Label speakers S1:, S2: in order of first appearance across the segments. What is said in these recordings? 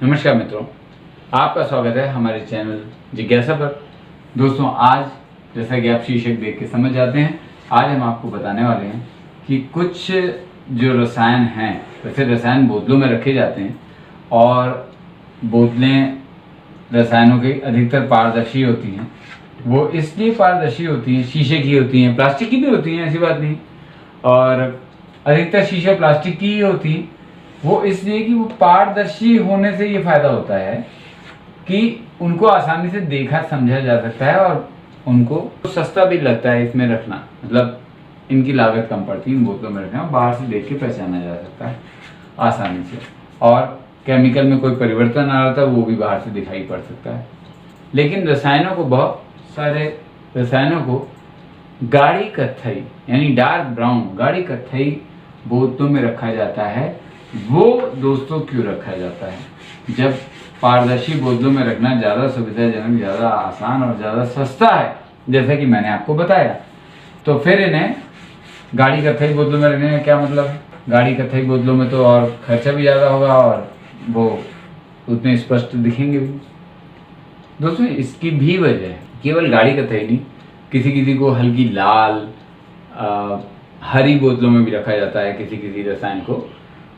S1: नमस्कार मित्रों, आपका स्वागत है हमारे चैनल जिज्ञासा पर। दोस्तों, आज जैसा कि आप शीर्षक देख के समझ जाते हैं, आज हम आपको बताने वाले हैं कि कुछ जो रसायन हैं, वैसे रसायन बोतलों में रखे जाते हैं और बोतलें रसायनों की अधिकतर पारदर्शी होती हैं। वो इसलिए पारदर्शी होती हैं, शीशे की होती हैं, प्लास्टिक की भी होती हैं, ऐसी बात नहीं। और अधिकतर शीशा प्लास्टिक की ही होती है। वो इसलिए कि वो पारदर्शी होने से ये फायदा होता है कि उनको आसानी से देखा समझा जा सकता है और उनको सस्ता भी लगता है इसमें रखना, मतलब इनकी लागत कम पड़ती है इन बोतलों में रखना, बाहर से देख के पहचाना जा सकता है आसानी से। और केमिकल में कोई परिवर्तन आ रहा था वो भी बाहर से दिखाई पड़ सकता है। लेकिन रसायनों को, बहुत सारे रसायनों को गाढ़ी कत्थई यानी डार्क ब्राउन, गाढ़ी कत्थई बोतलों में रखा जाता है। वो दोस्तों क्यों रखा जाता है? जब पारदर्शी बोतलों में रखना ज़्यादा सुविधाजनक, ज़्यादा आसान और ज़्यादा सस्ता है, जैसा कि मैंने आपको बताया, तो फिर इन्हें गाढ़ी कत्थई बोतलों में रखने का क्या मतलब है? गाढ़ी कत्थई बोतलों में तो और खर्चा भी ज़्यादा होगा और वो उतने स्पष्ट दिखेंगे भी। दोस्तों, इसकी भी वजह है, केवल गाढ़ी कत्थई नहीं, किसी किसी को हल्की लाल, हरी बोतलों में भी रखा जाता है किसी किसी रसायन को।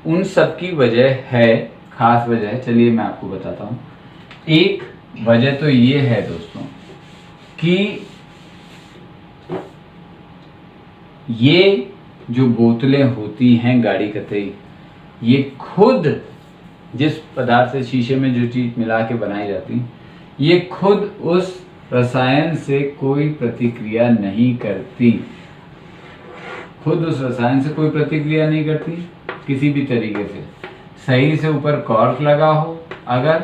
S1: उन सब की वजह है, खास वजह है, चलिए मैं आपको बताता हूँ। एक वजह तो ये है दोस्तों कि ये जो बोतलें होती हैं गाढ़ी कत्थई, ये खुद जिस पदार्थ से, शीशे में जो चीज़ मिला के बनाई जाती है, ये खुद उस रसायन से कोई प्रतिक्रिया नहीं करती। खुद उस रसायन से कोई प्रतिक्रिया नहीं करती किसी भी तरीके से। सही से ऊपर कॉर्क लगा हो अगर,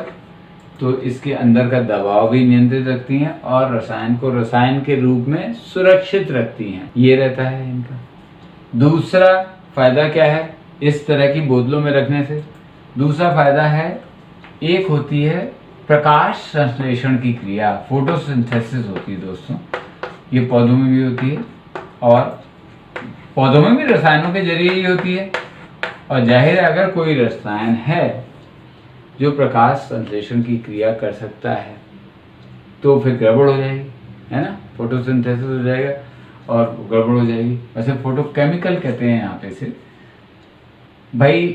S1: तो इसके अंदर का दबाव भी नियंत्रित रखती हैं और रसायन को रसायन के रूप में सुरक्षित रखती हैं। ये रहता है इनका। दूसरा फायदा क्या है इस तरह की बोतलों में रखने से? दूसरा फायदा है, एक होती है प्रकाश संश्लेषण की क्रिया, फोटोसिंथेसिस होती है दोस्तों। ये पौधों में भी होती है और पौधों में भी रसायनों के जरिए ही होती है। और जाहिर है, अगर कोई रसायन है जो प्रकाश संश्लेषण की क्रिया कर सकता है तो फिर गड़बड़ हो जाएगी, है ना? फोटोसिंथेसिस हो जाएगा और गड़बड़ हो जाएगी। वैसे फोटोकेमिकल कहते हैं यहाँ पे से। भाई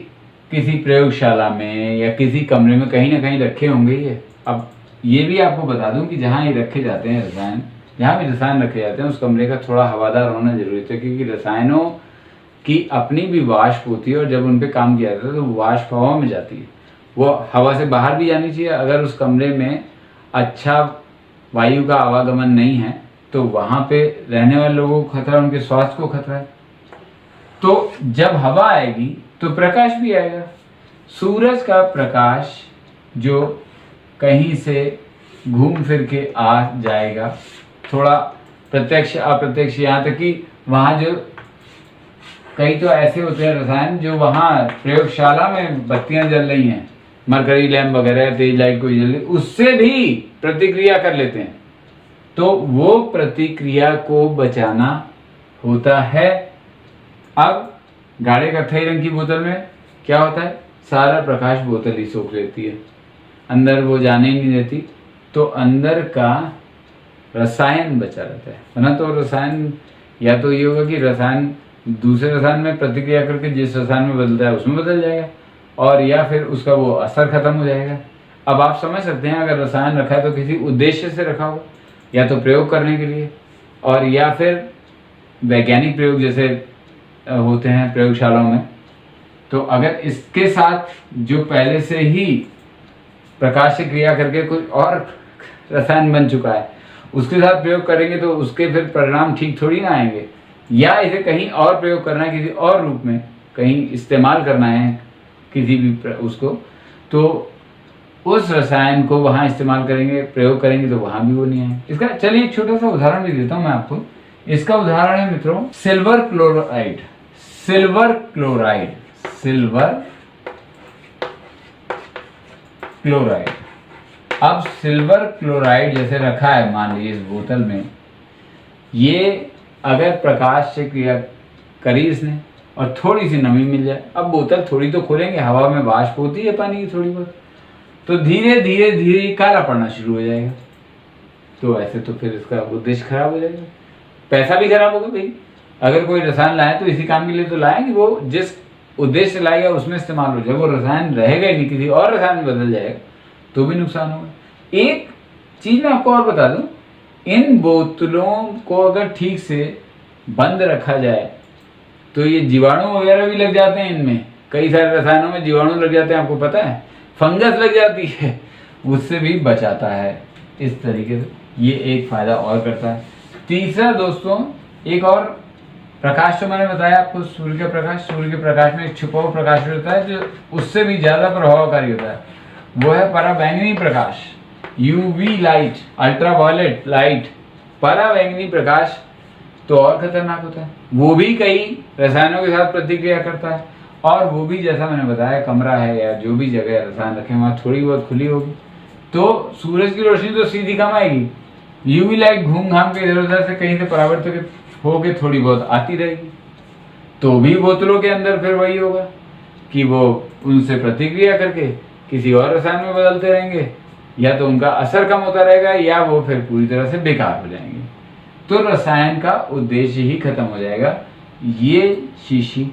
S1: किसी प्रयोगशाला में या किसी कमरे में कहीं ना कहीं रखे होंगे ये। अब ये भी आपको बता दूं कि जहाँ ये रखे जाते हैं रसायन, जहाँ भी रसायन रखे जाते हैं उस कमरे का थोड़ा हवादार होना जरूरी है, क्योंकि रसायनों की अपनी भी वाष्प होती है और जब उन पे काम किया जाता है तो वाष्प हवा में जाती है। वो हवा से बाहर भी जानी चाहिए। अगर उस कमरे में अच्छा वायु का आवागमन नहीं है तो वहाँ पे रहने वाले लोगों को खतरा, उनके स्वास्थ्य को खतरा है। तो जब हवा आएगी तो प्रकाश भी आएगा। सूरज का प्रकाश जो कहीं से घूम फिर के आ जाएगा, थोड़ा प्रत्यक्ष अप्रत्यक्ष, यहाँ तक कि वहाँ जो कई तो ऐसे होते हैं रसायन जो वहाँ प्रयोगशाला में बत्तियां जल रही हैं, मरकरी लैंप वगैरह, तेज लाइट कोई जल रही, उससे भी प्रतिक्रिया कर लेते हैं। तो वो प्रतिक्रिया को बचाना होता है। अब गाढ़े कत्थई रंग की बोतल में क्या होता है? सारा प्रकाश बोतल ही सोख लेती है, अंदर वो जाने ही नहीं देती, तो अंदर का रसायन बचा रहता है। वरना तो रसायन, या तो ये होगा कि रसायन दूसरे रसायन में प्रतिक्रिया करके जिस रसायन में बदलता है उसमें बदल जाएगा, और या फिर उसका वो असर खत्म हो जाएगा। अब आप समझ सकते हैं, अगर रसायन रखा है तो किसी उद्देश्य से रखा हो, या तो प्रयोग करने के लिए, और या फिर वैज्ञानिक प्रयोग जैसे होते हैं प्रयोगशालाओं में। तो अगर इसके साथ जो पहले से ही प्रकाश से क्रिया करके कुछ और रसायन बन चुका है उसके साथ प्रयोग करेंगे तो उसके फिर परिणाम ठीक थोड़ी ना आएंगे। या इसे कहीं और प्रयोग करना है, किसी और रूप में कहीं इस्तेमाल करना है किसी भी उसको, तो उस रसायन को वहाँ इस्तेमाल करेंगे, प्रयोग करेंगे तो वहाँ भी वो नहीं आए। इसका चलिए एक छोटा सा उदाहरण भी देता हूँ मैं आपको। इसका उदाहरण है मित्रों silver chloride. Silver chloride, silver chloride. अब सिल्वर क्लोराइड जैसे रखा है मान लीजिए इस बोतल में, ये अगर प्रकाश से क्रिया करी इसने और थोड़ी सी नमी मिल जाए, अब बोतल थोड़ी तो खोलेंगे, हवा में वाष्प होती है पानी की थोड़ी बहुत, तो धीरे धीरे धीरे काला पड़ना शुरू हो जाएगा। तो ऐसे तो फिर इसका उद्देश्य खराब हो जाएगा, पैसा भी खराब होगा। भाई अगर कोई रसायन लाए तो इसी काम के लिए तो लाए कि वो जिस उद्देश्य से लाएगा उसमें इस्तेमाल हो जाए। वो रसायन रहेगा ही नहीं, किसी और रसायन में बदल जाएगा तो भी नुकसान होगा। एक चीज मैं आपको और बता दूं, इन बोतलों को अगर ठीक से बंद रखा जाए तो ये जीवाणु वगैरह भी लग जाते हैं। इनमें कई सारे रसायनों में जीवाणु लग जाते हैं, आपको पता है, फंगस लग जाती है, उससे भी बचाता है। इस तरीके से ये एक फायदा और करता है। तीसरा दोस्तों, एक और प्रकाश जो मैंने बताया आपको, सूर्य का प्रकाश। सूर्य के प्रकाश में एक छुपा हुआ प्रकाश होता है जो उससे भी ज्यादा प्रभावकारी होता है, वो है पराबैंगनी प्रकाश, यूवी लाइट, अल्ट्रावायलेट लाइट। पराबैंगनी प्रकाश तो और खतरनाक होता है, वो भी कई रसायनों के साथ प्रतिक्रिया करता है, और वो भी जैसा मैंने बताया, कमरा है या जो भी जगह रसायन रखे वहाँ थोड़ी बहुत खुली होगी तो सूरज की रोशनी तो सीधी कम आएगी, यूवी लाइट घूम घाम के इधर उधर से कहीं से परावर्तित होके थोड़ी बहुत आती रहेगी। तो भी बोतलों के अंदर फिर वही होगा कि वो उनसे प्रतिक्रिया करके किसी और रसायन में बदलते रहेंगे, या तो उनका असर कम होता रहेगा या वो फिर पूरी तरह से बेकार हो जाएंगे। तो रसायन का उद्देश्य ही खत्म हो जाएगा। ये शीशी,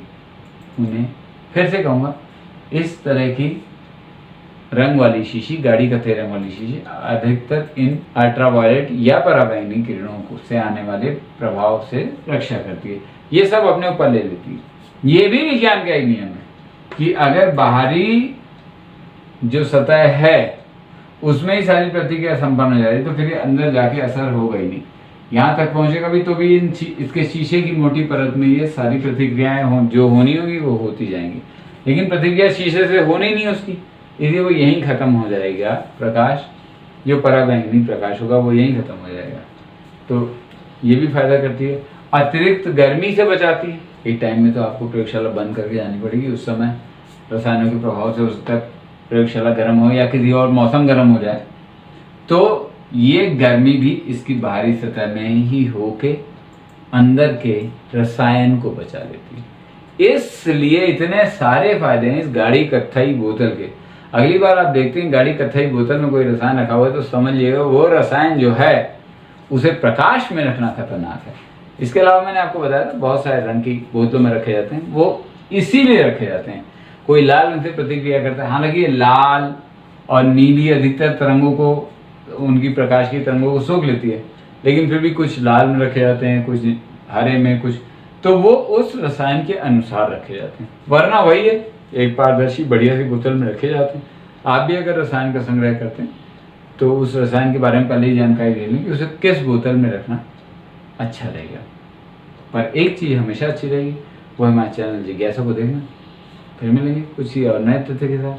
S1: उन्हें फिर से कहूँगा, इस तरह की रंग वाली शीशी, गाढ़ी कत्थे रंग वाली शीशी अधिकतर इन अल्ट्रावायलेट या पराबैंगनी किरणों से आने वाले प्रभाव से रक्षा करती है। ये सब अपने ऊपर ले लेती है। ये भी विज्ञान का एक नियम है कि अगर बाहरी जो सतह है उसमें ही सारी प्रतिक्रिया संपन्न हो जाएगी तो फिर अंदर जाके असर होगा ही नहीं। यहाँ तक पहुंचेगा भी तो भी इसके शीशे की मोटी परत में ये सारी प्रतिक्रियाएं जो होनी होगी वो होती जाएंगी, लेकिन प्रतिक्रिया शीशे से होनी नहीं उसकी, इसलिए वो यहीं खत्म हो जाएगा। प्रकाश जो पराबैंगनी प्रकाश होगा वो यहीं खत्म हो जाएगा। तो ये भी फायदा करती है। अतिरिक्त गर्मी से बचाती है। एक टाइम में तो आपको प्रयोगशाला बंद करके जानी पड़ेगी, उस समय रसायनों के प्रभाव से उस तक प्रयोगशाला गर्म हो या किसी और मौसम गर्म हो जाए तो ये गर्मी भी इसकी बाहरी सतह में ही होके अंदर के रसायन को बचा लेती है। इसलिए इतने सारे फायदे हैं इस गाढ़ी कत्थई बोतल के। अगली बार आप देखते हैं गाढ़ी कत्थई बोतल में कोई रसायन रखा हुआ है तो समझिएगा वो रसायन जो है उसे प्रकाश में रखना खतरनाक है। इसके अलावा मैंने आपको बताया था बहुत सारे रंग की बोतलों में रखे जाते हैं, वो इसीलिए रखे जाते हैं। कोई लाल रंग से प्रतिक्रिया करता है, हालांकि लाल और नीली अधिकतर तरंगों को, उनकी प्रकाश की तरंगों को सोख लेती है, लेकिन फिर भी कुछ लाल में रखे जाते हैं, कुछ हरे में, कुछ तो वो उस रसायन के अनुसार रखे जाते हैं। वरना वही है, एक पारदर्शी बढ़िया सी बोतल में रखे जाते हैं। आप भी अगर रसायन का संग्रह करते हैं तो उस रसायन के बारे में पहले ही जानकारी ले लें कि उसे किस बोतल में रखना अच्छा रहेगा। पर एक चीज़ हमेशा अच्छी रहेगी, वो हमारे चैनल जिज्ञासा को देखना। फिर मिलेंगे कुछ और नए तथ्य के साथ।